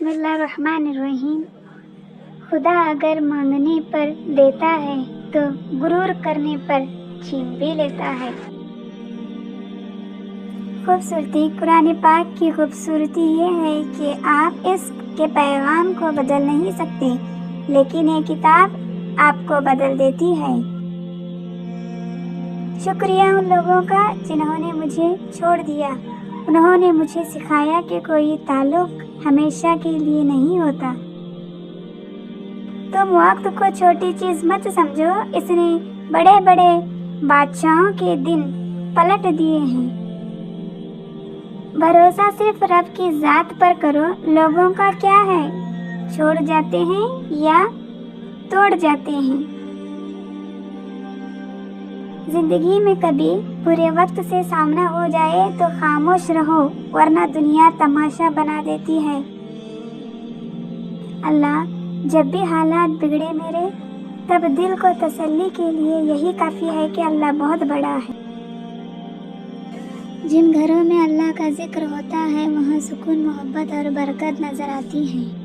بسم اللہ الرحمن الرحیم۔ خدا اگر مانگنے پر دیتا ہے تو غرور کرنے پر چھین بھی لیتا ہے۔ خوبصورتی قرآن پاک کی خوبصورتی یہ ہے کہ آپ اس کے پیغام کو بدل نہیں سکتے، لیکن یہ کتاب آپ کو بدل دیتی ہے۔ شکریہ ان لوگوں کا جنہوں نے مجھے چھوڑ دیا۔ انہوں نے مجھے سکھایا کہ کوئی تعلق ہمیشہ کے لیے نہیں ہوتا۔ تم وقت کو چھوٹی چیز مت سمجھو، اس نے بڑے بڑے بادشاہوں کے دن پلٹ دیے ہیں۔ بھروسہ صرف رب کی ذات پر کرو۔ لوگوں کا کیا ہے، چھوڑ جاتے ہیں یا توڑ جاتے ہیں۔ زندگی میں کبھی برے وقت سے سامنا ہو جائے تو خاموش رہو، ورنہ دنیا تماشا بنا دیتی ہے۔ اللہ جب بھی حالات بگڑے میرے، تب دل کو تسلی کے لیے یہی کافی ہے کہ اللہ بہت بڑا ہے۔ جن گھروں میں اللہ کا ذکر ہوتا ہے وہاں سکون، محبت اور برکت نظر آتی ہے۔